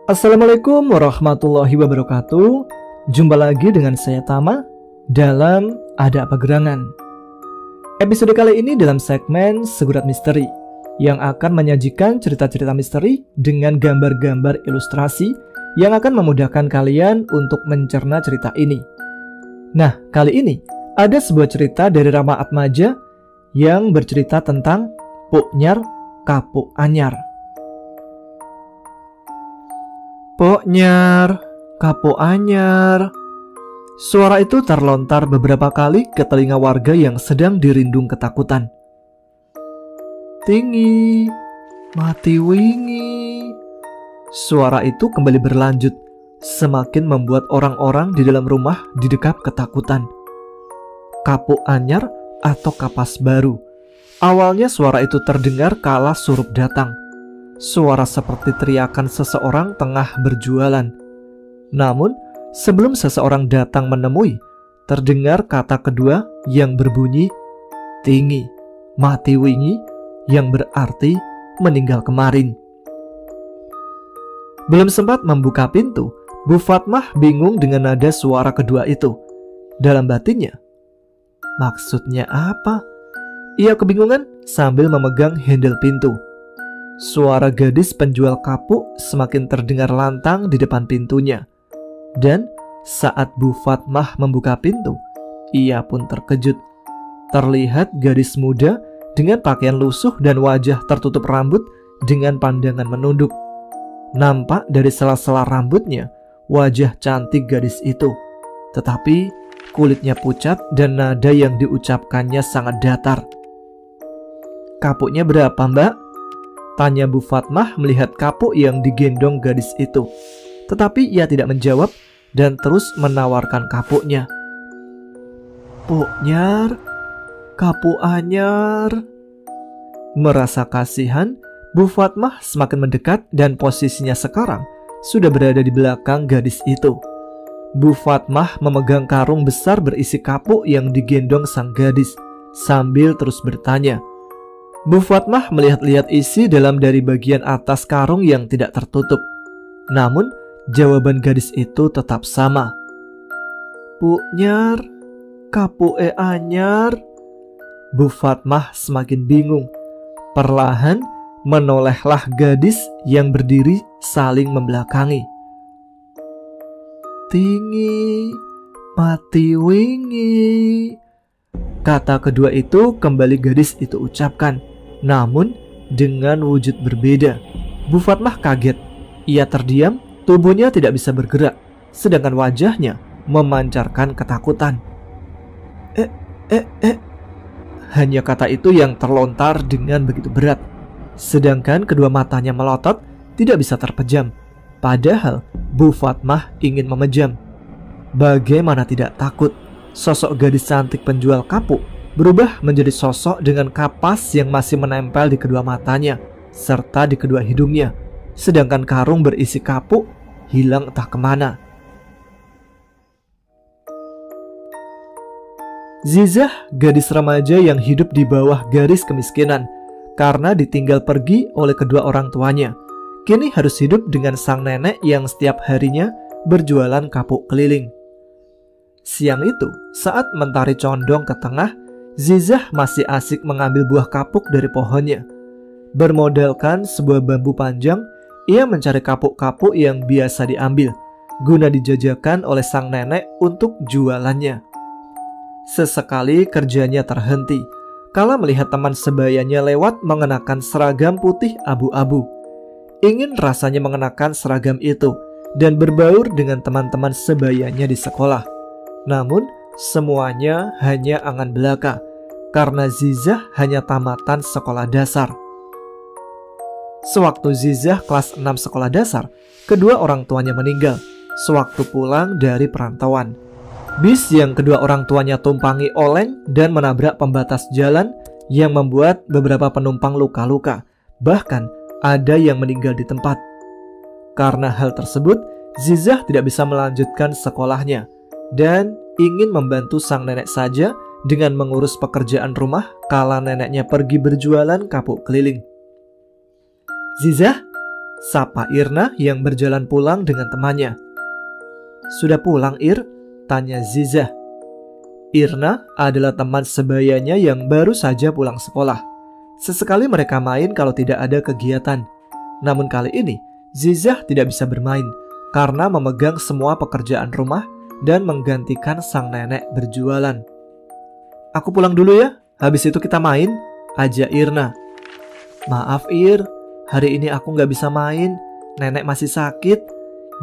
Assalamualaikum warahmatullahi wabarakatuh. Jumpa lagi dengan saya Tama dalam Ada Apa Gerangan. Episode kali ini dalam segmen Segurat Misteri yang akan menyajikan cerita-cerita misteri dengan gambar-gambar ilustrasi yang akan memudahkan kalian untuk mencerna cerita ini. Nah, kali ini ada sebuah cerita dari Rama Atmaja yang bercerita tentang Pok Nyar Kapuk Anyar. Pok Nyar, Kapuk Anyar. Suara itu terlontar beberapa kali ke telinga warga yang sedang dirindung ketakutan. Tinggi, mati wingi. Suara itu kembali berlanjut, semakin membuat orang-orang di dalam rumah didekap ketakutan. Kapuk Anyar atau kapas baru. Awalnya suara itu terdengar kala surup datang. Suara seperti teriakan seseorang tengah berjualan. Namun, sebelum seseorang datang menemui, terdengar kata kedua yang berbunyi tinggi, mati wingi, yang berarti meninggal kemarin. Belum sempat membuka pintu, Bu Fatmah bingung dengan nada suara kedua itu. Dalam batinnya, maksudnya apa? Ia kebingungan sambil memegang handle pintu. Suara gadis penjual kapuk semakin terdengar lantang di depan pintunya. Dan saat Bu Fatmah membuka pintu, ia pun terkejut. Terlihat gadis muda dengan pakaian lusuh dan wajah tertutup rambut dengan pandangan menunduk. Nampak dari sela-sela rambutnya wajah cantik gadis itu. Tetapi kulitnya pucat dan nada yang diucapkannya sangat datar. Kapuknya berapa, Mbak? Tanya Bu Fatmah melihat kapuk yang digendong gadis itu. Tetapi ia tidak menjawab dan terus menawarkan kapuknya. Pok Nyar, Kapuk Anyar. Merasa kasihan, Bu Fatmah semakin mendekat dan posisinya sekarang sudah berada di belakang gadis itu. Bu Fatmah memegang karung besar berisi kapuk yang digendong sang gadis sambil terus bertanya. Bu Fatmah melihat-lihat isi dalam dari bagian atas karung yang tidak tertutup. Namun, jawaban gadis itu tetap sama. Pok Nyar, Kapuk Anyar. Bu Fatmah semakin bingung. Perlahan menolehlah gadis yang berdiri saling membelakangi. Tinggi, mati wingi. Kata kedua itu kembali gadis itu ucapkan, namun dengan wujud berbeda. Bu Fatmah kaget. Ia terdiam, tubuhnya tidak bisa bergerak, sedangkan wajahnya memancarkan ketakutan. Hanya kata itu yang terlontar dengan begitu berat. Sedangkan kedua matanya melotot, tidak bisa terpejam. Padahal Bu Fatmah ingin memejam. Bagaimana tidak takut? Sosok gadis cantik penjual kapuk berubah menjadi sosok dengan kapas yang masih menempel di kedua matanya serta di kedua hidungnya. Sedangkan karung berisi kapuk hilang entah kemana. Zizah, gadis remaja yang hidup di bawah garis kemiskinan karena ditinggal pergi oleh kedua orang tuanya, kini harus hidup dengan sang nenek yang setiap harinya berjualan kapuk keliling. Siang itu, saat mentari condong ke tengah, Zizah masih asik mengambil buah kapuk dari pohonnya. Bermodalkan sebuah bambu panjang, ia mencari kapuk-kapuk yang biasa diambil, guna dijajakan oleh sang nenek untuk jualannya. Sesekali kerjanya terhenti, kala melihat teman sebayanya lewat mengenakan seragam putih abu-abu. Ingin rasanya mengenakan seragam itu dan berbaur dengan teman-teman sebayanya di sekolah. Namun, semuanya hanya angan belaka, karena Zizah hanya tamatan sekolah dasar. Sewaktu Zizah kelas 6 sekolah dasar, kedua orang tuanya meninggal, sewaktu pulang dari perantauan. Bis yang kedua orang tuanya tumpangi oleng dan menabrak pembatas jalan yang membuat beberapa penumpang luka-luka, bahkan ada yang meninggal di tempat. Karena hal tersebut, Zizah tidak bisa melanjutkan sekolahnya dan ingin membantu sang nenek saja dengan mengurus pekerjaan rumah kala neneknya pergi berjualan kapuk keliling. Zizah, sapa Irna yang berjalan pulang dengan temannya. "Sudah pulang, Ir?" tanya Zizah. Irna adalah teman sebayanya yang baru saja pulang sekolah. Sesekali mereka main kalau tidak ada kegiatan. Namun kali ini, Zizah tidak bisa bermain karena memegang semua pekerjaan rumah dan menggantikan sang nenek berjualan. "Aku pulang dulu ya, habis itu kita main," ajak Irna. "Maaf Ir, hari ini aku nggak bisa main, nenek masih sakit,"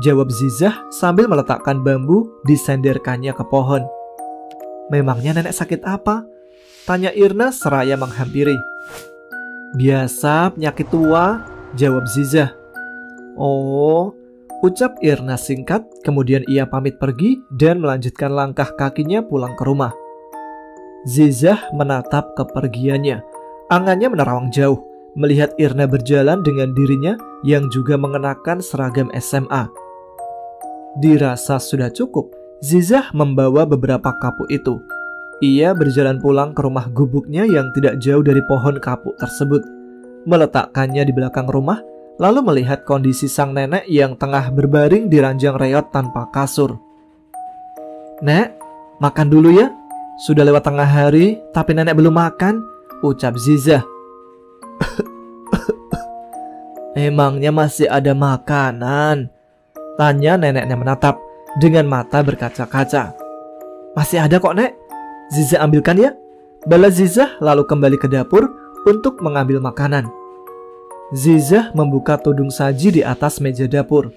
jawab Zizah sambil meletakkan bambu disenderkannya ke pohon. "Memangnya nenek sakit apa?" tanya Irna seraya menghampiri. "Biasa penyakit tua," jawab Zizah. "Oh," ucap Irna singkat, kemudian ia pamit pergi dan melanjutkan langkah kakinya pulang ke rumah. Zizah menatap kepergiannya. Angannya menerawang jauh, melihat Irna berjalan dengan dirinya yang juga mengenakan seragam SMA. Dirasa sudah cukup, Zizah membawa beberapa kapuk itu. Ia berjalan pulang ke rumah gubuknya yang tidak jauh dari pohon kapuk tersebut, meletakkannya di belakang rumah, lalu melihat kondisi sang nenek yang tengah berbaring di ranjang reot tanpa kasur. "Nek, makan dulu ya. Sudah lewat tengah hari, tapi nenek belum makan," ucap Zizah. "Emangnya masih ada makanan?" tanya neneknya menatap dengan mata berkaca-kaca. "Masih ada kok, Nek. Zizah ambilkan ya," balas Zizah lalu kembali ke dapur untuk mengambil makanan. Zizah membuka tudung saji di atas meja dapur.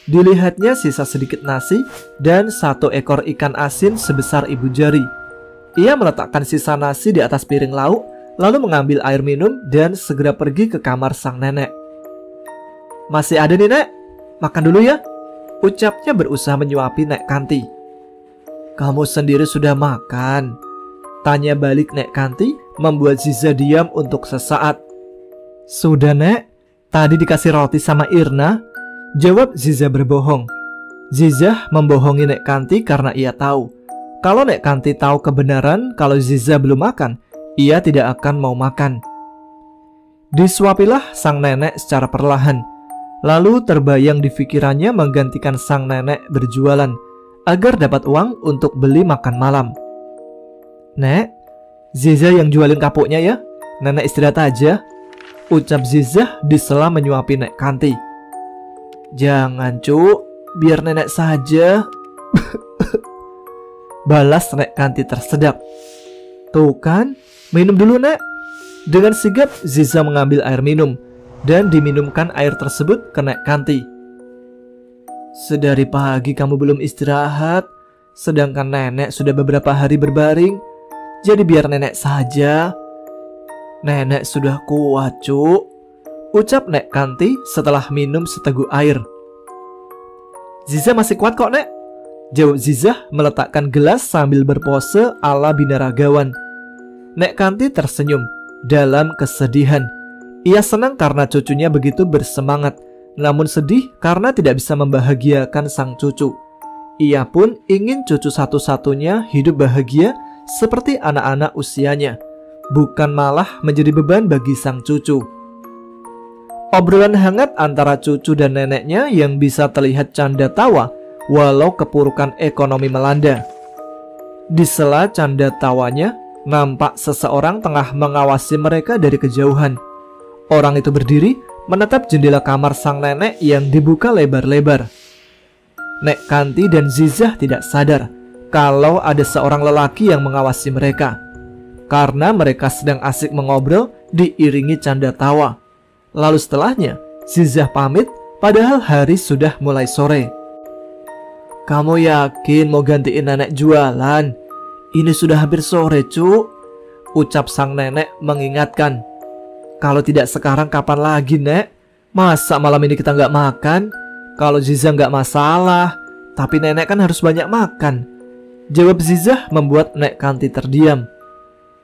Dilihatnya sisa sedikit nasi dan 1 ekor ikan asin sebesar ibu jari. Ia meletakkan sisa nasi di atas piring lauk, lalu mengambil air minum dan segera pergi ke kamar sang nenek. "Masih ada nih, Nek. Makan dulu ya," ucapnya berusaha menyuapi Nek Kanti. "Kamu sendiri sudah makan?" tanya balik Nek Kanti, membuat Zizah diam untuk sesaat. "Sudah, Nek. Tadi dikasih roti sama Irna," jawab Zizah berbohong. Zizah membohongi Nek Kanti karena ia tahu kalau Nek Kanti tahu kebenaran kalau Zizah belum makan, ia tidak akan mau makan. Disuapilah sang nenek secara perlahan. Lalu terbayang di pikirannya menggantikan sang nenek berjualan agar dapat uang untuk beli makan malam. "Nek, Zizah yang jualin kapuknya ya. Nenek istirahat aja," ucap Zizah disela menyuapi Nek Kanti. "Jangan, Cuk, biar nenek saja," balas Nek Kanti tersedak. "Tuh kan, minum dulu, Nek." Dengan sigap Zizah mengambil air minum dan diminumkan air tersebut ke Nek Kanti. "Sedari pagi kamu belum istirahat, sedangkan nenek sudah beberapa hari berbaring. Jadi biar nenek saja. Nenek sudah kuat, Cuk," ucap Nek Kanti setelah minum seteguk air. "Zizah masih kuat kok, Nek," jawab Zizah meletakkan gelas sambil berpose ala binaragawan. Nek Kanti tersenyum dalam kesedihan. Ia senang karena cucunya begitu bersemangat, namun sedih karena tidak bisa membahagiakan sang cucu. Ia pun ingin cucu satu-satunya hidup bahagia seperti anak-anak usianya, bukan malah menjadi beban bagi sang cucu. Obrolan hangat antara cucu dan neneknya yang bisa terlihat canda tawa walau kepurukan ekonomi melanda. Di sela canda tawanya, nampak seseorang tengah mengawasi mereka dari kejauhan. Orang itu berdiri menatap jendela kamar sang nenek yang dibuka lebar-lebar. Nek Kanti dan Zizah tidak sadar kalau ada seorang lelaki yang mengawasi mereka, karena mereka sedang asik mengobrol diiringi canda tawa. Lalu setelahnya, Zizah pamit padahal hari sudah mulai sore. "Kamu yakin mau gantiin nenek jualan? Ini sudah hampir sore, Cuk," ucap sang nenek mengingatkan. "Kalau tidak sekarang kapan lagi, Nek? Masa malam ini kita nggak makan? Kalau Zizah nggak masalah, tapi nenek kan harus banyak makan," jawab Zizah membuat Nek Kanti terdiam.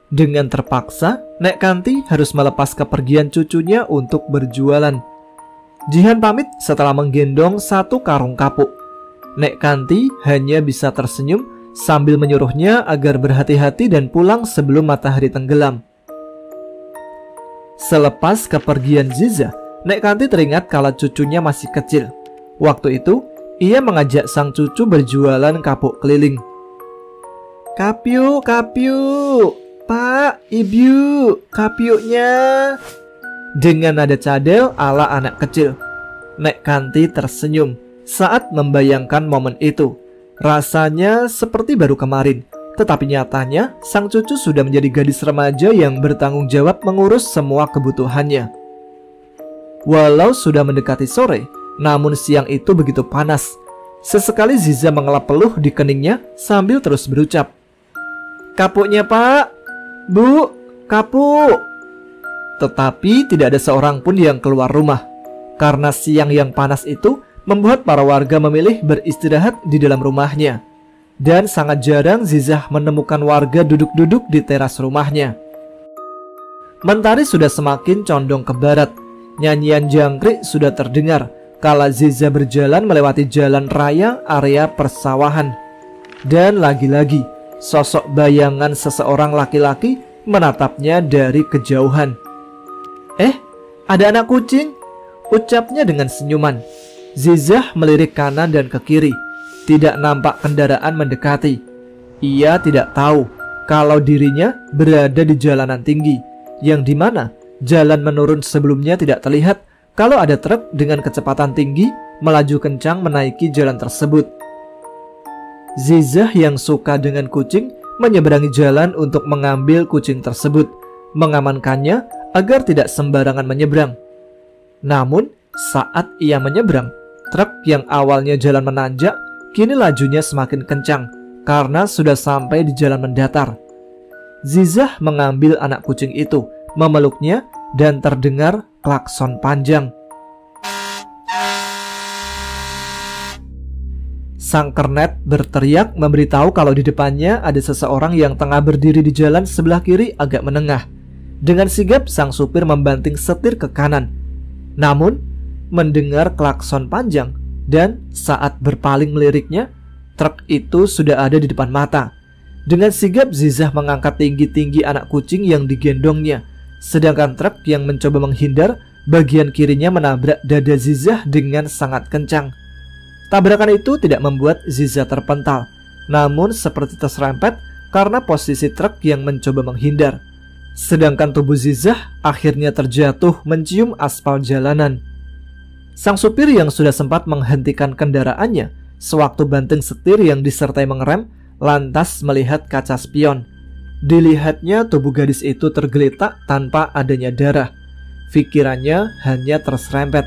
Dengan terpaksa, Nek Kanti harus melepas kepergian cucunya untuk berjualan. Jihan pamit setelah menggendong 1 karung kapuk. Nek Kanti hanya bisa tersenyum sambil menyuruhnya agar berhati-hati dan pulang sebelum matahari tenggelam. Selepas kepergian Zizah, Nek Kanti teringat kala cucunya masih kecil. Waktu itu, ia mengajak sang cucu berjualan kapuk keliling. Kapiuk, kapiuk, Pak, Ibu, kapiuknya. Dengan nada cadel ala anak kecil. Nek Kanti tersenyum saat membayangkan momen itu. Rasanya seperti baru kemarin, tetapi nyatanya sang cucu sudah menjadi gadis remaja yang bertanggung jawab mengurus semua kebutuhannya. Walau sudah mendekati sore, namun siang itu begitu panas. Sesekali Ziza mengelap peluh di keningnya sambil terus berucap, "Kapuknya, Pak, Bu, kapuk." Tetapi tidak ada seorang pun yang keluar rumah. Karena siang yang panas itu membuat para warga memilih beristirahat di dalam rumahnya. Dan sangat jarang Zizah menemukan warga duduk-duduk di teras rumahnya. Mentari sudah semakin condong ke barat. Nyanyian jangkrik sudah terdengar kala Ziza berjalan melewati jalan raya area persawahan. Dan lagi-lagi sosok bayangan seseorang laki-laki menatapnya dari kejauhan. Ada anak kucing, ucapnya dengan senyuman. Zizah melirik kanan dan ke kiri. Tidak nampak kendaraan mendekati. Ia tidak tahu kalau dirinya berada di jalanan tinggi, yang dimana jalan menurun sebelumnya tidak terlihat kalau ada truk dengan kecepatan tinggi melaju kencang menaiki jalan tersebut. Zizah yang suka dengan kucing menyeberangi jalan untuk mengambil kucing tersebut, mengamankannya agar tidak sembarangan menyeberang. Namun saat ia menyeberang, truk yang awalnya jalan menanjak kini lajunya semakin kencang karena sudah sampai di jalan mendatar. Zizah mengambil anak kucing itu, memeluknya, dan terdengar klakson panjang. Sang kernet berteriak memberitahu kalau di depannya ada seseorang yang tengah berdiri di jalan sebelah kiri agak menengah. Dengan sigap sang supir membanting setir ke kanan. Namun mendengar klakson panjang dan saat berpaling meliriknya, truk itu sudah ada di depan mata. Dengan sigap Zizah mengangkat tinggi-tinggi anak kucing yang digendongnya. Sedangkan truk yang mencoba menghindar, bagian kirinya menabrak dada Zizah dengan sangat kencang. Tabrakan itu tidak membuat Zizah terpental, namun seperti terserempet karena posisi truk yang mencoba menghindar. Sedangkan tubuh Zizah akhirnya terjatuh mencium aspal jalanan. Sang supir yang sudah sempat menghentikan kendaraannya sewaktu banting setir yang disertai mengerem, lantas melihat kaca spion. Dilihatnya tubuh gadis itu tergeletak tanpa adanya darah. Pikirannya hanya terserempet.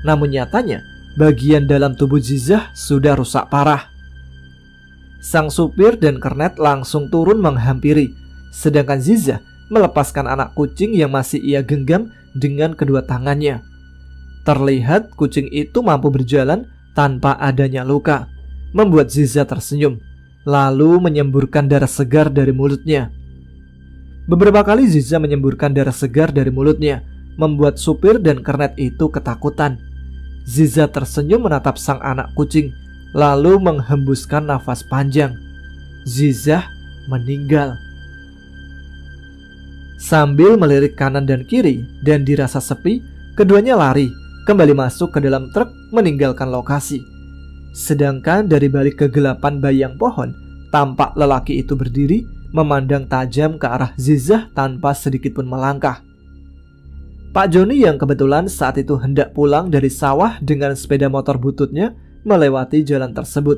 Namun nyatanya bagian dalam tubuh Zizah sudah rusak parah. Sang supir dan kernet langsung turun menghampiri. Sedangkan Zizah melepaskan anak kucing yang masih ia genggam dengan kedua tangannya. Terlihat kucing itu mampu berjalan tanpa adanya luka, membuat Zizah tersenyum, lalu menyemburkan darah segar dari mulutnya. Beberapa kali Zizah menyemburkan darah segar dari mulutnya, membuat supir dan kernet itu ketakutan. Zizah tersenyum menatap sang anak kucing, lalu menghembuskan nafas panjang. Zizah meninggal. Sambil melirik kanan dan kiri dan dirasa sepi, keduanya lari kembali masuk ke dalam truk meninggalkan lokasi. Sedangkan dari balik kegelapan bayang pohon, tampak lelaki itu berdiri memandang tajam ke arah Zizah tanpa sedikit pun melangkah. Pak Joni yang kebetulan saat itu hendak pulang dari sawah dengan sepeda motor bututnya melewati jalan tersebut.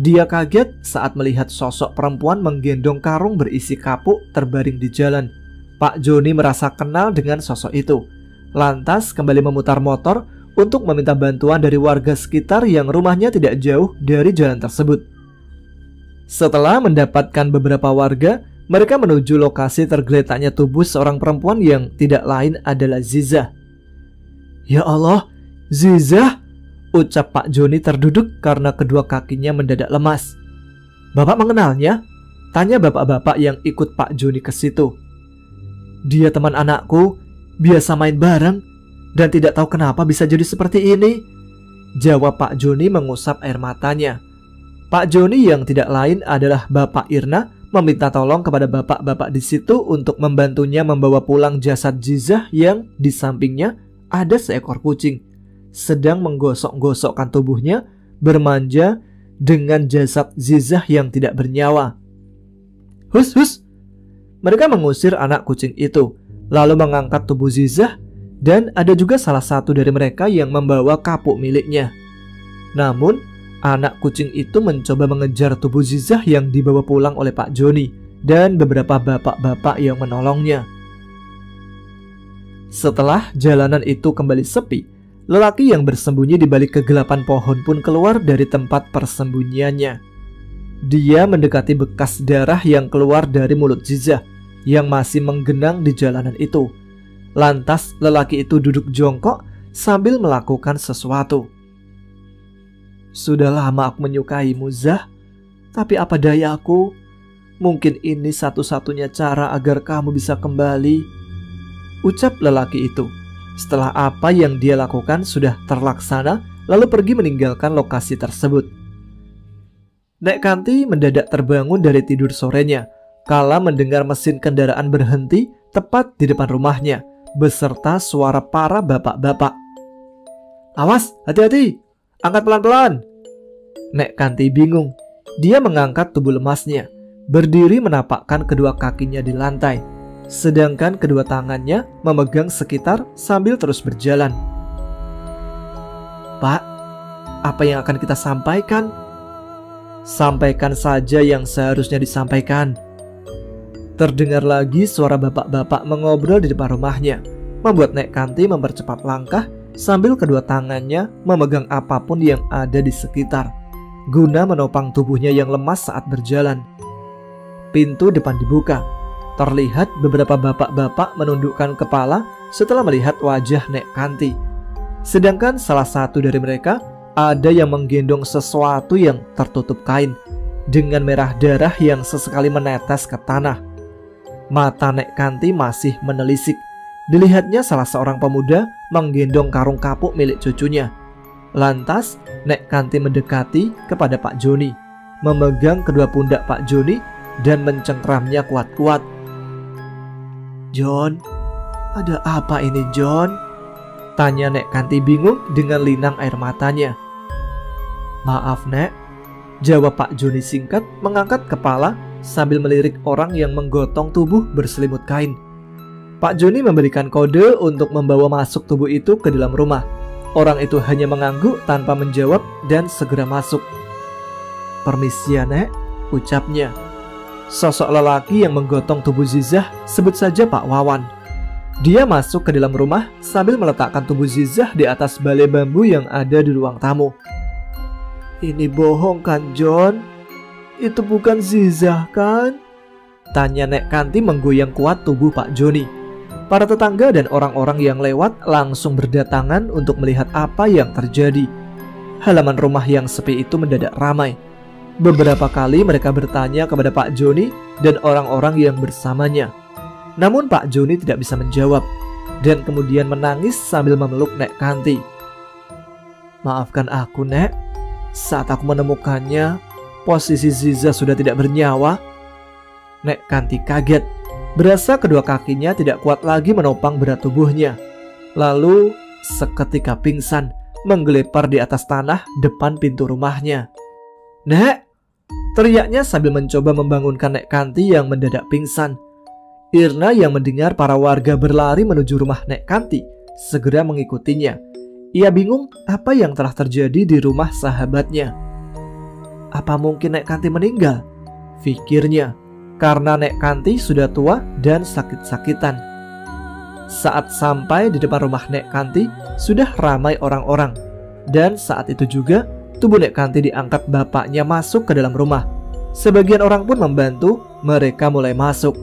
Dia kaget saat melihat sosok perempuan menggendong karung berisi kapuk terbaring di jalan. Pak Joni merasa kenal dengan sosok itu. Lantas kembali memutar motor untuk meminta bantuan dari warga sekitar yang rumahnya tidak jauh dari jalan tersebut. Setelah mendapatkan beberapa warga, mereka menuju lokasi tergeletaknya tubuh seorang perempuan yang tidak lain adalah Zizah. "Ya Allah, Zizah!" ucap Pak Joni terduduk karena kedua kakinya mendadak lemas. "Bapak mengenalnya?" tanya bapak-bapak yang ikut Pak Joni ke situ. "Dia teman anakku, biasa main bareng, dan tidak tahu kenapa bisa jadi seperti ini," jawab Pak Joni mengusap air matanya. Pak Joni yang tidak lain adalah Bapak Irna meminta tolong kepada bapak-bapak di situ untuk membantunya membawa pulang jasad Zizah yang di sampingnya ada seekor kucing sedang menggosok-gosokkan tubuhnya, bermanja dengan jasad Zizah yang tidak bernyawa. Hus, hus! Mereka mengusir anak kucing itu, lalu mengangkat tubuh Zizah, dan ada juga salah satu dari mereka yang membawa kapuk miliknya. Namun, anak kucing itu mencoba mengejar tubuh Zizah yang dibawa pulang oleh Pak Joni dan beberapa bapak-bapak yang menolongnya. Setelah jalanan itu kembali sepi, lelaki yang bersembunyi di balik kegelapan pohon pun keluar dari tempat persembunyiannya. Dia mendekati bekas darah yang keluar dari mulut Zizah yang masih menggenang di jalanan itu. Lantas lelaki itu duduk jongkok sambil melakukan sesuatu. Sudah lama aku menyukaimu, Zah, tapi apa dayaku? Mungkin ini satu-satunya cara agar kamu bisa kembali, ucap lelaki itu. Setelah apa yang dia lakukan sudah terlaksana, lalu pergi meninggalkan lokasi tersebut. Nek Kanti mendadak terbangun dari tidur sorenya kala mendengar mesin kendaraan berhenti tepat di depan rumahnya beserta suara para bapak-bapak. Awas, hati-hati, angkat pelan-pelan. Nek Kanti bingung. Dia mengangkat tubuh lemasnya, berdiri menapakkan kedua kakinya di lantai, sedangkan kedua tangannya memegang sekitar sambil terus berjalan. Pak, apa yang akan kita sampaikan? Sampaikan saja yang seharusnya disampaikan. Terdengar lagi suara bapak-bapak mengobrol di depan rumahnya, membuat Nek Kanti mempercepat langkah sambil kedua tangannya memegang apapun yang ada di sekitar, guna menopang tubuhnya yang lemas saat berjalan. Pintu depan dibuka. Terlihat beberapa bapak-bapak menundukkan kepala setelah melihat wajah Nek Kanti. Sedangkan salah satu dari mereka ada yang menggendong sesuatu yang tertutup kain dengan merah darah yang sesekali menetes ke tanah. Mata Nek Kanti masih menelisik. Dilihatnya salah seorang pemuda menggendong karung kapuk milik cucunya. Lantas Nek Kanti mendekati kepada Pak Joni, memegang kedua pundak Pak Joni dan mencengkramnya kuat-kuat. John, ada apa ini John? Tanya Nek Kanti bingung dengan linang air matanya. Maaf Nek, jawab Pak Joni singkat mengangkat kepala sambil melirik orang yang menggotong tubuh berselimut kain. Pak Joni memberikan kode untuk membawa masuk tubuh itu ke dalam rumah. Orang itu hanya mengangguk tanpa menjawab dan segera masuk. Permisi ya Nek, ucapnya. Sosok lelaki yang menggotong tubuh Zizah sebut saja Pak Wawan. Dia masuk ke dalam rumah sambil meletakkan tubuh Zizah di atas balai bambu yang ada di ruang tamu. Ini bohong kan John? Itu bukan Zizah kan? Tanya Nek Kanti menggoyang kuat tubuh Pak Joni. Para tetangga dan orang-orang yang lewat langsung berdatangan untuk melihat apa yang terjadi. Halaman rumah yang sepi itu mendadak ramai. Beberapa kali mereka bertanya kepada Pak Joni dan orang-orang yang bersamanya. Namun Pak Joni tidak bisa menjawab dan kemudian menangis sambil memeluk Nek Kanti. Maafkan aku Nek, saat aku menemukannya, posisi Zizah sudah tidak bernyawa. Nek Kanti kaget. Berasa kedua kakinya tidak kuat lagi menopang berat tubuhnya. Lalu seketika pingsan, menggelepar di atas tanah depan pintu rumahnya. Nek! Teriaknya sambil mencoba membangunkan Nek Kanti yang mendadak pingsan. Irna yang mendengar para warga berlari menuju rumah Nek Kanti segera mengikutinya. Ia bingung apa yang telah terjadi di rumah sahabatnya. Apa mungkin Nek Kanti meninggal? Pikirnya. Karena Nek Kanti sudah tua dan sakit-sakitan. Saat sampai di depan rumah Nek Kanti, sudah ramai orang-orang. Dan saat itu juga, tubuh Nek Kanti diangkat bapaknya masuk ke dalam rumah. Sebagian orang pun membantu, mereka mulai masuk.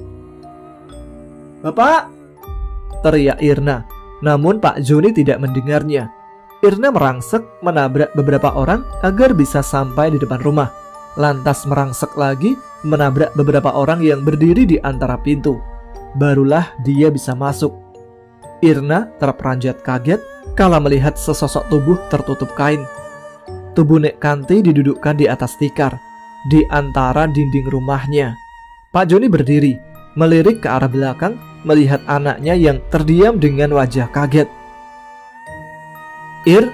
Bapak! Teriak Irna. Namun Pak Joni tidak mendengarnya. Irna merangsek menabrak beberapa orang agar bisa sampai di depan rumah. Lantas merangsek lagi menabrak beberapa orang yang berdiri di antara pintu. Barulah dia bisa masuk. Irna terperanjat kaget kala melihat sesosok tubuh tertutup kain. Tubuh Nek Kanti didudukkan di atas tikar di antara dinding rumahnya. Pak Joni berdiri, melirik ke arah belakang, melihat anaknya yang terdiam dengan wajah kaget. Ir,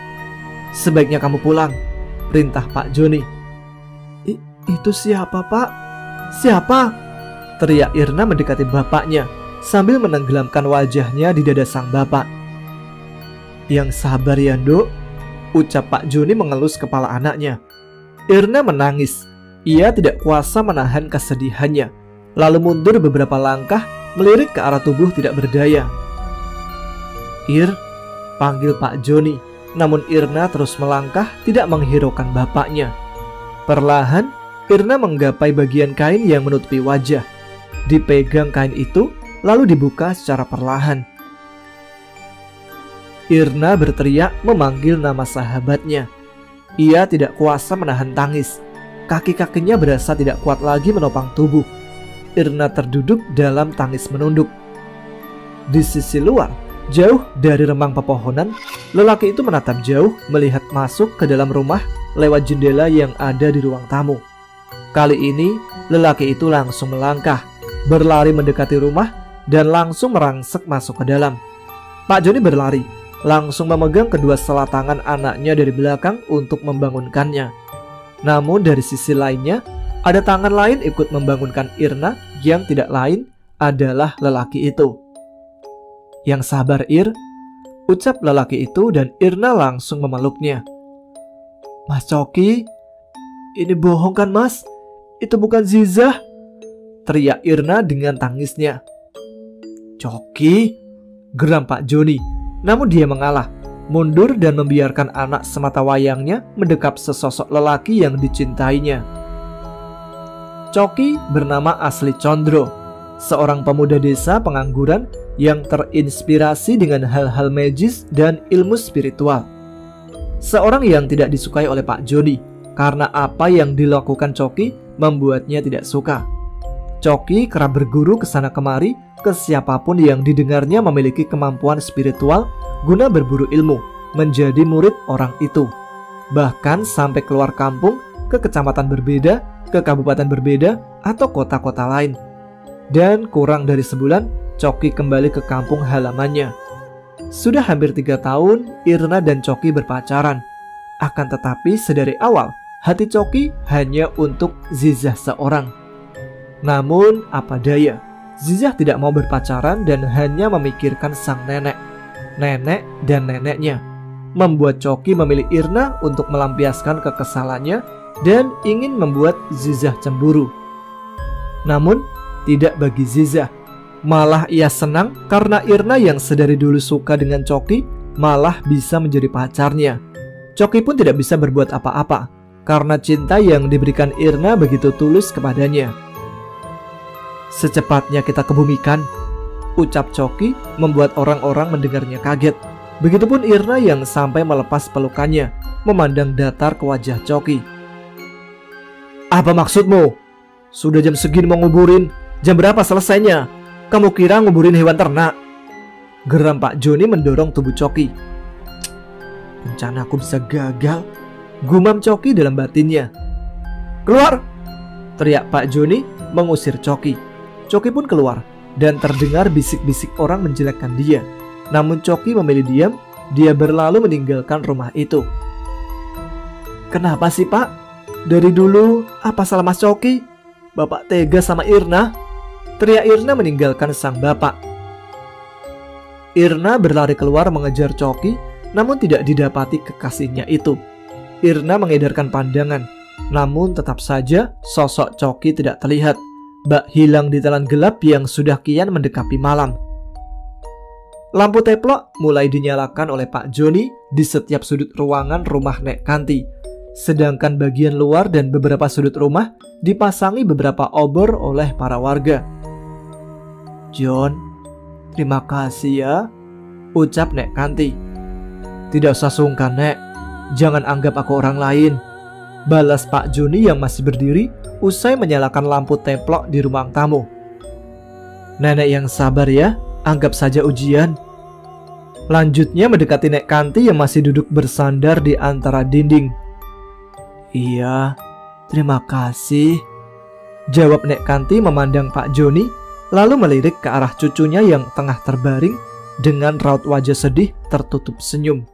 sebaiknya kamu pulang, perintah Pak Joni. Itu siapa, Pak? Siapa? Teriak Irna mendekati bapaknya sambil menenggelamkan wajahnya di dada sang bapak. Yang sabar ya, Nduk, ucap Pak Joni mengelus kepala anaknya. Irna menangis. Ia tidak kuasa menahan kesedihannya, lalu mundur beberapa langkah melirik ke arah tubuh tidak berdaya. Ir, panggil Pak Joni. Namun Irna terus melangkah tidak menghiraukan bapaknya. Perlahan Irna menggapai bagian kain yang menutupi wajah. Dipegang kain itu lalu dibuka secara perlahan. Irna berteriak memanggil nama sahabatnya. Ia tidak kuasa menahan tangis. Kaki-kakinya berasa tidak kuat lagi menopang tubuh. Irna terduduk dalam tangis menunduk. Di sisi luar, jauh dari remang pepohonan, lelaki itu menatap jauh melihat masuk ke dalam rumah lewat jendela yang ada di ruang tamu. Kali ini, lelaki itu langsung melangkah, berlari mendekati rumah dan langsung merangsek masuk ke dalam. Pak Joni berlari, langsung memegang kedua sela tangan anaknya dari belakang untuk membangunkannya. Namun dari sisi lainnya, ada tangan lain ikut membangunkan Irna yang tidak lain adalah lelaki itu. Yang sabar, Ir, ucap lelaki itu dan Irna langsung memeluknya. Mas Coki, ini bohong kan mas? Itu bukan Zizah, teriak Irna dengan tangisnya. Coki, geram Pak Joni, namun dia mengalah, mundur dan membiarkan anak semata wayangnya mendekap sesosok lelaki yang dicintainya. Coki bernama asli Condro, seorang pemuda desa pengangguran yang terinspirasi dengan hal-hal magis dan ilmu spiritual. Seorang yang tidak disukai oleh Pak Joni karena apa yang dilakukan Coki membuatnya tidak suka. Coki kerap berguru ke sana kemari ke siapapun yang didengarnya memiliki kemampuan spiritual guna berburu ilmu, menjadi murid orang itu. Bahkan sampai keluar kampung ke kecamatan berbeda, ke kabupaten berbeda, atau kota-kota lain. Dan kurang dari sebulan, Coki kembali ke kampung halamannya. Sudah hampir 3 tahun Irna dan Coki berpacaran. Akan tetapi sedari awal hati Coki hanya untuk Zizah seorang. Namun apa daya, Zizah tidak mau berpacaran dan hanya memikirkan sang nenek dan neneknya. Membuat Coki memilih Irna untuk melampiaskan kekesalannya dan ingin membuat Zizah cemburu. Namun tidak bagi Zizah. Malah ia senang karena Irna yang sedari dulu suka dengan Coki malah bisa menjadi pacarnya. Coki pun tidak bisa berbuat apa-apa karena cinta yang diberikan Irna begitu tulus kepadanya. Secepatnya kita kebumikan, ucap Coki membuat orang-orang mendengarnya kaget. Begitupun Irna yang sampai melepas pelukannya, memandang datar ke wajah Coki. Apa maksudmu? Sudah jam segini mau nguburin, jam berapa selesainya? Kamu kira nguburin hewan ternak? Geram Pak Joni mendorong tubuh Coki. Rencanaku bisa gagal, gumam Coki dalam batinnya. Keluar! Teriak Pak Joni mengusir Coki. Coki pun keluar dan terdengar bisik-bisik orang menjelekkan dia. Namun Coki memilih diam. Dia berlalu meninggalkan rumah itu. Kenapa sih Pak? Dari dulu apa salah Mas Coki? Bapak tega sama Irna. Teriak Irna meninggalkan sang bapak. Irna berlari keluar mengejar Coki, namun tidak didapati kekasihnya itu. Irna mengedarkan pandangan, namun tetap saja sosok Coki tidak terlihat. Bak hilang di telan gelap yang sudah kian mendekati malam. Lampu teplok mulai dinyalakan oleh Pak Joni di setiap sudut ruangan rumah Nek Kanti. Sedangkan bagian luar dan beberapa sudut rumah dipasangi beberapa obor oleh para warga. John, terima kasih ya, ucap Nek Kanti. Tidak usah sungkan Nek, jangan anggap aku orang lain, balas Pak Joni yang masih berdiri usai menyalakan lampu teplok di ruang tamu. Nenek yang sabar ya, anggap saja ujian. Lanjutnya mendekati Nek Kanti yang masih duduk bersandar di antara dinding. Iya, terima kasih, jawab Nek Kanti memandang Pak Joni, lalu melirik ke arah cucunya yang tengah terbaring dengan raut wajah sedih tertutup senyum.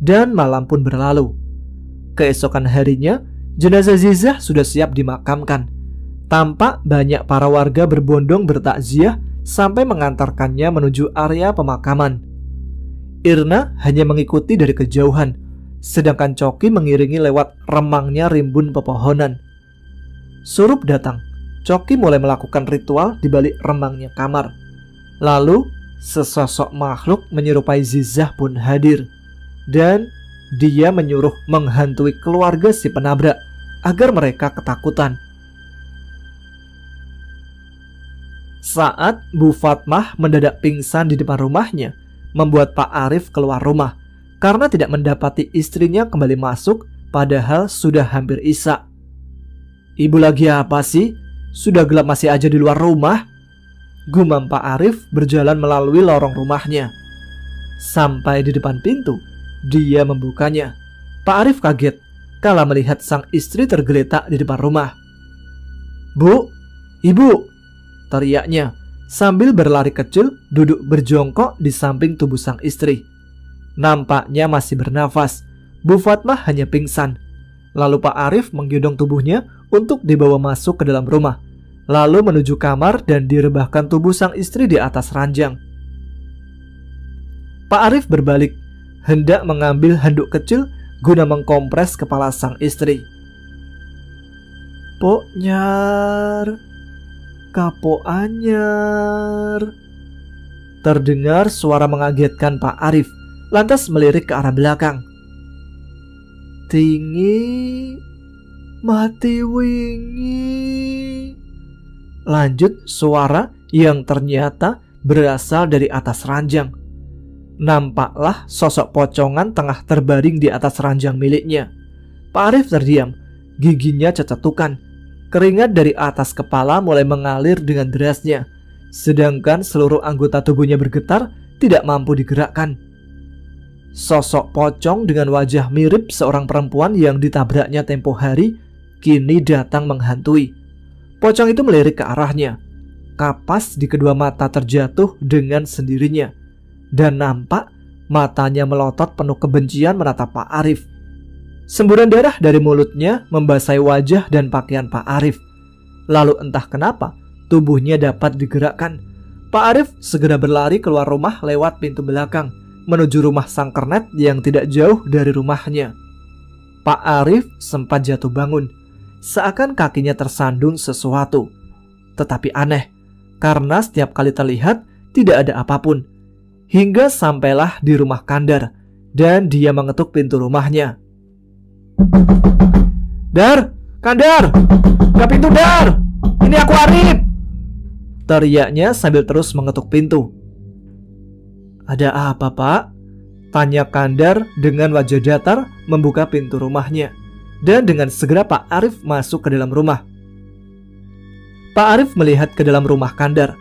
dan malam pun berlalu. Keesokan harinya, jenazah Zizah sudah siap dimakamkan. Tampak banyak para warga berbondong bertakziah sampai mengantarkannya menuju area pemakaman. Irna hanya mengikuti dari kejauhan, sedangkan Coki mengiringi lewat remangnya rimbun pepohonan. Surup datang. Coki mulai melakukan ritual di balik remangnya kamar. Lalu, sesosok makhluk menyerupai Zizah pun hadir. Dan dia menyuruh menghantui keluarga si penabrak agar mereka ketakutan. Saat Bu Fatmah mendadak pingsan di depan rumahnya, membuat Pak Arif keluar rumah karena tidak mendapati istrinya kembali masuk padahal sudah hampir isya. "Ibu lagi apa sih? Sudah gelap masih aja di luar rumah?" gumam Pak Arif berjalan melalui lorong rumahnya. Sampai di depan pintu, dia membukanya. Pak Arif kaget kala melihat sang istri tergeletak di depan rumah. "Bu, ibu!" teriaknya sambil berlari kecil duduk berjongkok di samping tubuh sang istri. Nampaknya masih bernafas. Bu Fatmah hanya pingsan. Lalu Pak Arif menggendong tubuhnya untuk dibawa masuk ke dalam rumah, lalu menuju kamar dan direbahkan tubuh sang istri di atas ranjang. Pak Arif berbalik, hendak mengambil handuk kecil guna mengkompres kepala sang istri. "Pok Nyar, Kapok Anyar," terdengar suara mengagetkan Pak Arif, lantas melirik ke arah belakang. "Tinggi mati wingi," lanjut suara yang ternyata berasal dari atas ranjang. Nampaklah sosok pocongan tengah terbaring di atas ranjang miliknya. Pak Arif terdiam, giginya cecetukan. Keringat dari atas kepala mulai mengalir dengan derasnya, sedangkan seluruh anggota tubuhnya bergetar, tidak mampu digerakkan. Sosok pocong dengan wajah mirip seorang perempuan yang ditabraknya tempo hari kini datang menghantui. Pocong itu melirik ke arahnya. Kapas di kedua mata terjatuh dengan sendirinya, dan nampak matanya melotot penuh kebencian menatap Pak Arif. Semburan darah dari mulutnya membasahi wajah dan pakaian Pak Arif. Lalu entah kenapa tubuhnya dapat digerakkan. Pak Arif segera berlari keluar rumah lewat pintu belakang menuju rumah sang kernet yang tidak jauh dari rumahnya. Pak Arif sempat jatuh bangun, seakan kakinya tersandung sesuatu. Tetapi aneh, karena setiap kali terlihat tidak ada apapun. Hingga sampailah di rumah Kandar, dan dia mengetuk pintu rumahnya. "Dar, Kandar, buka pintu Dar, ini aku Arif!" teriaknya sambil terus mengetuk pintu. "Ada apa, Pak?" tanya Kandar dengan wajah datar membuka pintu rumahnya. Dan dengan segera Pak Arif masuk ke dalam rumah. Pak Arif melihat ke dalam rumah Kandar.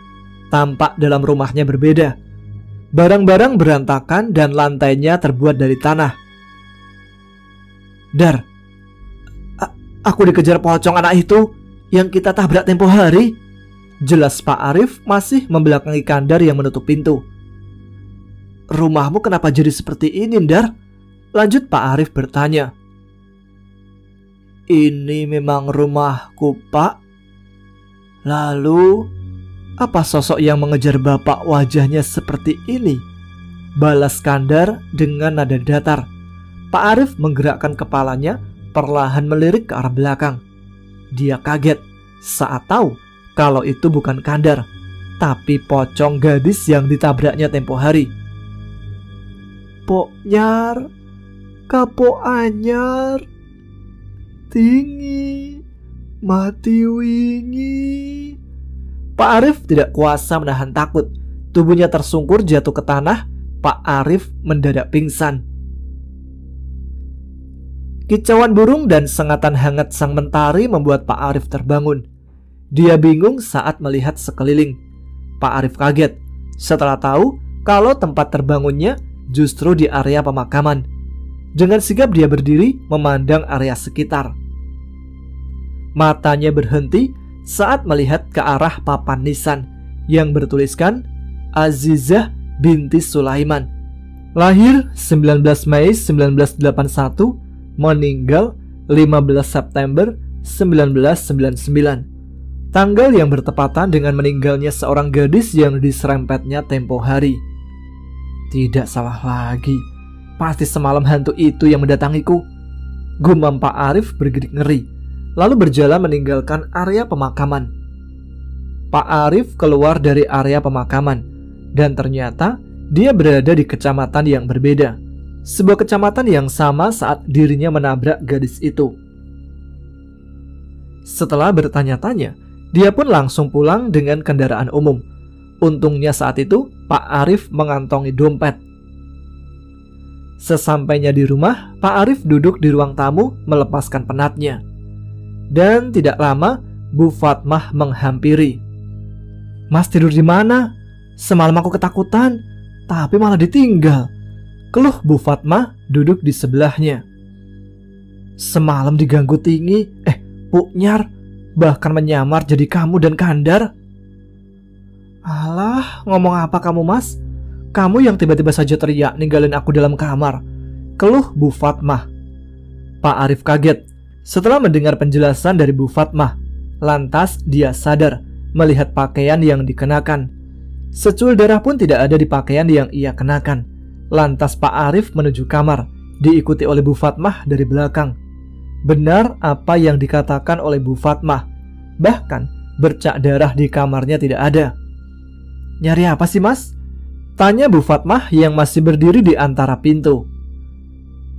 Tampak dalam rumahnya berbeda. Barang-barang berantakan dan lantainya terbuat dari tanah. "Dar, aku dikejar pocong anak itu yang kita tabrak tempo hari," jelas Pak Arif masih membelakangi Kandar yang menutup pintu. "Rumahmu kenapa jadi seperti ini, Dar?" lanjut Pak Arif bertanya. "Ini memang rumahku, Pak. Lalu, apa sosok yang mengejar Bapak wajahnya seperti ini?" balas Kandar dengan nada datar. Pak Arif menggerakkan kepalanya, perlahan melirik ke arah belakang. Dia kaget saat tahu kalau itu bukan Kandar, tapi pocong gadis yang ditabraknya tempo hari. "Pok Nyar, Kapok Anyar, tinggi mati wingi." Pak Arif tidak kuasa menahan takut. Tubuhnya tersungkur jatuh ke tanah. Pak Arif mendadak pingsan. Kicauan burung dan sengatan hangat sang mentari membuat Pak Arif terbangun. Dia bingung saat melihat sekeliling. Pak Arif kaget setelah tahu kalau tempat terbangunnya justru di area pemakaman. Dengan sigap dia berdiri memandang area sekitar. Matanya berhenti saat melihat ke arah papan nisan yang bertuliskan Azizah binti Sulaiman. Lahir 19 Mei 1981, meninggal 15 September 1999. Tanggal yang bertepatan dengan meninggalnya seorang gadis yang diserempetnya tempo hari. Tidak salah lagi, pasti semalam hantu itu yang mendatangiku, gumam Pak Arif bergidik ngeri, lalu berjalan meninggalkan area pemakaman. Pak Arif keluar dari area pemakaman, dan ternyata dia berada di kecamatan yang berbeda, sebuah kecamatan yang sama saat dirinya menabrak gadis itu. Setelah bertanya-tanya, dia pun langsung pulang dengan kendaraan umum. Untungnya saat itu Pak Arif mengantongi dompet. Sesampainya di rumah, Pak Arif duduk di ruang tamu melepaskan penatnya. Dan tidak lama, Bu Fatmah menghampiri. "Mas tidur di mana? Semalam aku ketakutan, tapi malah ditinggal," keluh Bu Fatmah duduk di sebelahnya. "Semalam diganggu tinggi, Puknyar, bahkan menyamar jadi kamu dan Kandar." "Alah, ngomong apa kamu mas? Kamu yang tiba-tiba saja teriak ninggalin aku dalam kamar," keluh Bu Fatmah. Pak Arif kaget setelah mendengar penjelasan dari Bu Fatmah. Lantas dia sadar melihat pakaian yang dikenakan. Secul darah pun tidak ada di pakaian yang ia kenakan. Lantas Pak Arif menuju kamar, diikuti oleh Bu Fatmah dari belakang. Benar apa yang dikatakan oleh Bu Fatmah, bahkan bercak darah di kamarnya tidak ada. "Nyari apa sih mas?" tanya Bu Fatmah yang masih berdiri di antara pintu.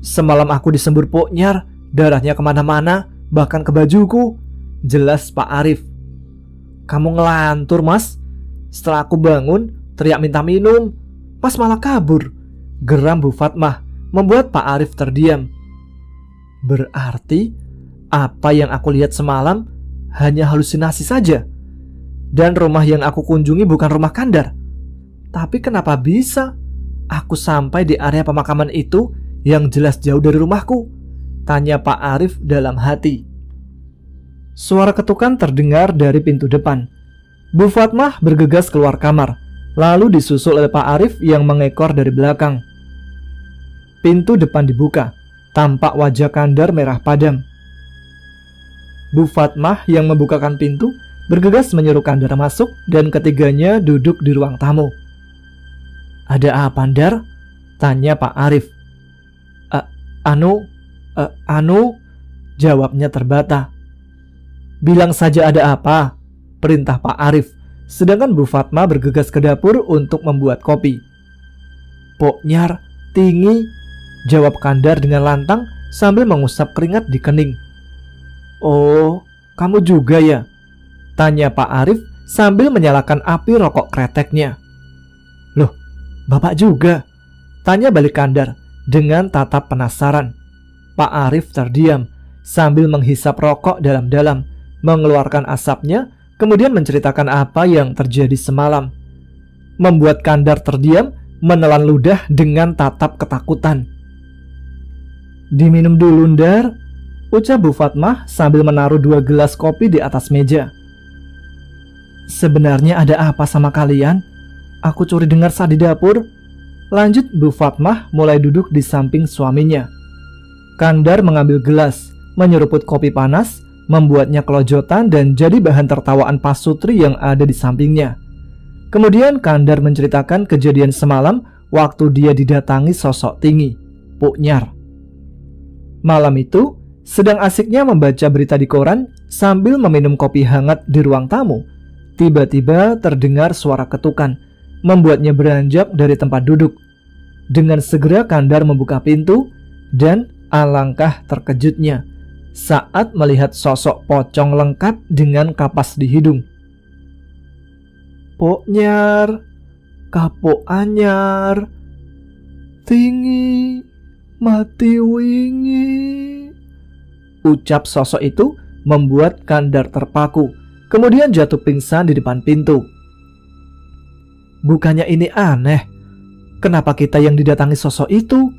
"Semalam aku disembur Poknyar, darahnya kemana-mana, bahkan ke bajuku," jelas Pak Arif. "Kamu ngelantur mas. Setelah aku bangun, teriak minta minum, pas malah kabur," geram Bu Fatmah, membuat Pak Arif terdiam. "Berarti apa yang aku lihat semalam hanya halusinasi saja. Dan rumah yang aku kunjungi bukan rumah Kandar. Tapi kenapa bisa aku sampai di area pemakaman itu yang jelas jauh dari rumahku?" tanya Pak Arif dalam hati. Suara ketukan terdengar dari pintu depan. Bu Fatmah bergegas keluar kamar, lalu disusul oleh Pak Arif yang mengekor dari belakang. Pintu depan dibuka. Tampak wajah Kandar merah padam. Bu Fatmah yang membukakan pintu bergegas menyuruh Kandar masuk dan ketiganya duduk di ruang tamu. "Ada apa, Kandar?" tanya Pak Arif. Anu, jawabnya terbata. "Bilang saja ada apa," perintah Pak Arif, sedangkan Bu Fatmah bergegas ke dapur untuk membuat kopi. "Poknyar, tinggi," jawab Kandar dengan lantang sambil mengusap keringat di kening. "Oh, kamu juga ya?" tanya Pak Arif sambil menyalakan api rokok kreteknya. "Loh, Bapak juga?" tanya balik Kandar dengan tatap penasaran. Pak Arif terdiam sambil menghisap rokok dalam-dalam, mengeluarkan asapnya, kemudian menceritakan apa yang terjadi semalam. Membuat Kandar terdiam, menelan ludah dengan tatap ketakutan. "Diminum dulu, Ndar," ucap Bu Fatmah sambil menaruh 2 gelas kopi di atas meja. "Sebenarnya ada apa sama kalian? Aku curi dengar saat di dapur," lanjut Bu Fatmah mulai duduk di samping suaminya. Kandar mengambil gelas, menyeruput kopi panas, membuatnya kelojotan dan jadi bahan tertawaan Pak Sutri yang ada di sampingnya. Kemudian Kandar menceritakan kejadian semalam waktu dia didatangi sosok tinggi, Puknyar. Malam itu, sedang asiknya membaca berita di koran sambil meminum kopi hangat di ruang tamu, tiba-tiba terdengar suara ketukan, membuatnya beranjak dari tempat duduk. Dengan segera Kandar membuka pintu dan alangkah terkejutnya saat melihat sosok pocong lengkap dengan kapas di hidung. "Poknyar, kapok anyar, tinggi, mati wingi," ucap sosok itu membuat Kandar terpaku, kemudian jatuh pingsan di depan pintu. "Bukannya ini aneh, kenapa kita yang didatangi sosok itu?"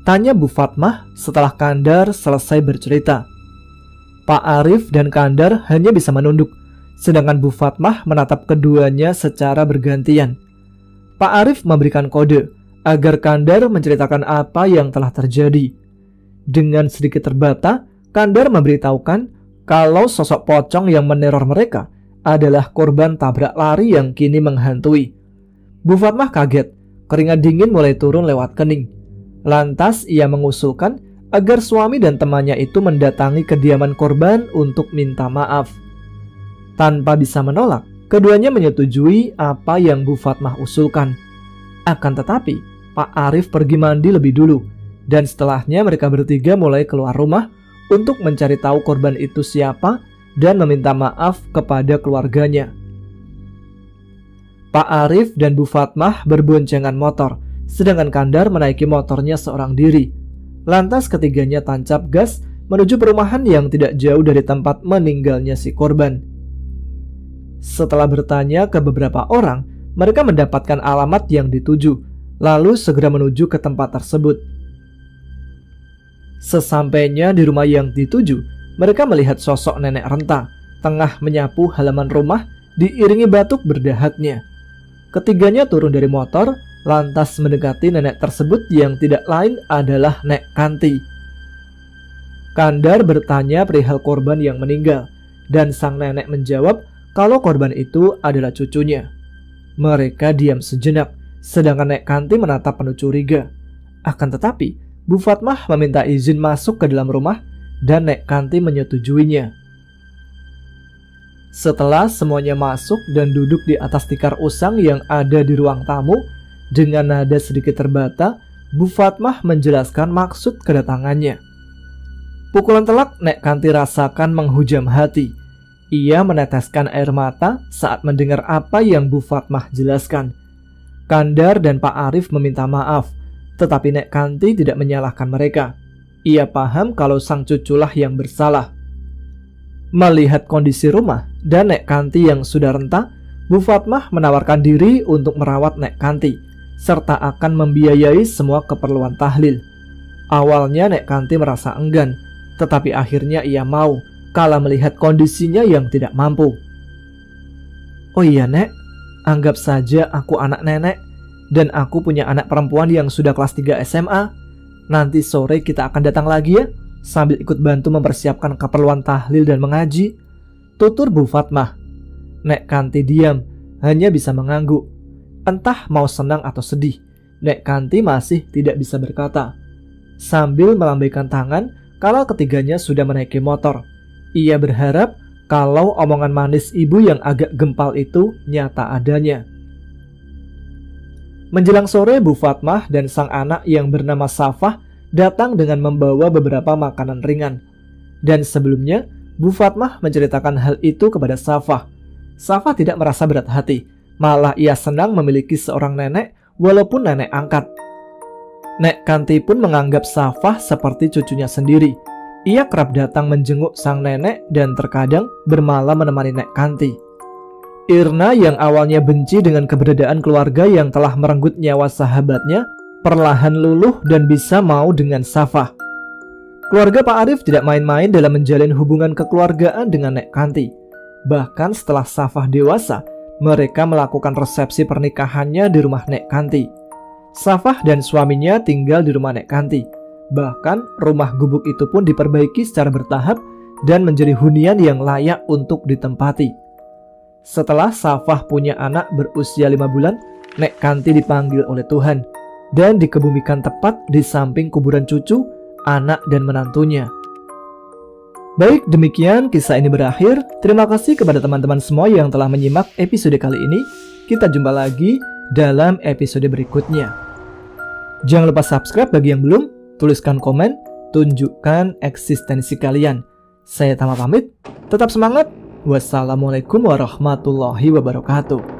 tanya Bu Fatmah setelah Kandar selesai bercerita. Pak Arif dan Kandar hanya bisa menunduk, sedangkan Bu Fatmah menatap keduanya secara bergantian. Pak Arif memberikan kode agar Kandar menceritakan apa yang telah terjadi. Dengan sedikit terbata, Kandar memberitahukan kalau sosok pocong yang meneror mereka adalah korban tabrak lari yang kini menghantui. Bu Fatmah kaget, keringat dingin mulai turun lewat kening. Lantas ia mengusulkan agar suami dan temannya itu mendatangi kediaman korban untuk minta maaf. Tanpa bisa menolak, keduanya menyetujui apa yang Bu Fatmah usulkan. Akan tetapi, Pak Arif pergi mandi lebih dulu, dan setelahnya mereka bertiga mulai keluar rumah untuk mencari tahu korban itu siapa dan meminta maaf kepada keluarganya. Pak Arif dan Bu Fatmah berboncengan motor, sedangkan Kandar menaiki motornya seorang diri. Lantas ketiganya tancap gas menuju perumahan yang tidak jauh dari tempat meninggalnya si korban. Setelah bertanya ke beberapa orang, mereka mendapatkan alamat yang dituju, lalu segera menuju ke tempat tersebut. Sesampainya di rumah yang dituju, mereka melihat sosok nenek renta tengah menyapu halaman rumah diiringi batuk berdahaknya. Ketiganya turun dari motor, lantas mendekati nenek tersebut yang tidak lain adalah Nek Kanti. Kandar bertanya perihal korban yang meninggal, dan sang nenek menjawab kalau korban itu adalah cucunya. Mereka diam sejenak, sedangkan Nek Kanti menatap penuh curiga. Akan tetapi, Bu Fatmah meminta izin masuk ke dalam rumah dan Nek Kanti menyetujuinya. Setelah semuanya masuk dan duduk di atas tikar usang yang ada di ruang tamu, dengan nada sedikit terbata, Bu Fatmah menjelaskan maksud kedatangannya. Pukulan telak Nek Kanti rasakan menghujam hati. Ia meneteskan air mata saat mendengar apa yang Bu Fatmah jelaskan. Kandar dan Pak Arif meminta maaf, tetapi Nek Kanti tidak menyalahkan mereka. Ia paham kalau sang cuculah yang bersalah. Melihat kondisi rumah dan Nek Kanti yang sudah renta, Bu Fatmah menawarkan diri untuk merawat Nek Kanti, serta akan membiayai semua keperluan tahlil. Awalnya Nek Kanti merasa enggan, tetapi akhirnya ia mau kala melihat kondisinya yang tidak mampu. Oh iya Nek, anggap saja aku anak nenek, dan aku punya anak perempuan yang sudah kelas 3 SMA. Nanti sore kita akan datang lagi ya, sambil ikut bantu mempersiapkan keperluan tahlil dan mengaji, tutur Bu Fatmah. Nek Kanti diam, hanya bisa mengangguk. Entah mau senang atau sedih, Nek Kanti masih tidak bisa berkata. Sambil melambaikan tangan kalau ketiganya sudah menaiki motor, ia berharap kalau omongan manis ibu yang agak gempal itu nyata adanya. Menjelang sore, Bu Fatmah dan sang anak yang bernama Safah datang dengan membawa beberapa makanan ringan. Dan sebelumnya, Bu Fatmah menceritakan hal itu kepada Safah. Safah tidak merasa berat hati, malah ia senang memiliki seorang nenek walaupun nenek angkat. Nek Kanti pun menganggap Safah seperti cucunya sendiri. Ia kerap datang menjenguk sang nenek dan terkadang bermalam menemani Nek Kanti. Irna yang awalnya benci dengan keberadaan keluarga yang telah merenggut nyawa sahabatnya, perlahan luluh dan bisa mau dengan Safah. Keluarga Pak Arif tidak main-main dalam menjalin hubungan kekeluargaan dengan Nek Kanti. Bahkan setelah Safah dewasa, mereka melakukan resepsi pernikahannya di rumah Nek Kanti. Safah dan suaminya tinggal di rumah Nek Kanti. Bahkan rumah gubuk itu pun diperbaiki secara bertahap dan menjadi hunian yang layak untuk ditempati. Setelah Safah punya anak berusia 5 bulan, Nek Kanti dipanggil oleh Tuhan dan dikebumikan tepat di samping kuburan cucu, anak dan menantunya. Baik, demikian kisah ini berakhir. Terima kasih kepada teman-teman semua yang telah menyimak episode kali ini. Kita jumpa lagi dalam episode berikutnya. Jangan lupa subscribe bagi yang belum, tuliskan komen, tunjukkan eksistensi kalian. Saya Tama pamit, tetap semangat. Wassalamualaikum warahmatullahi wabarakatuh.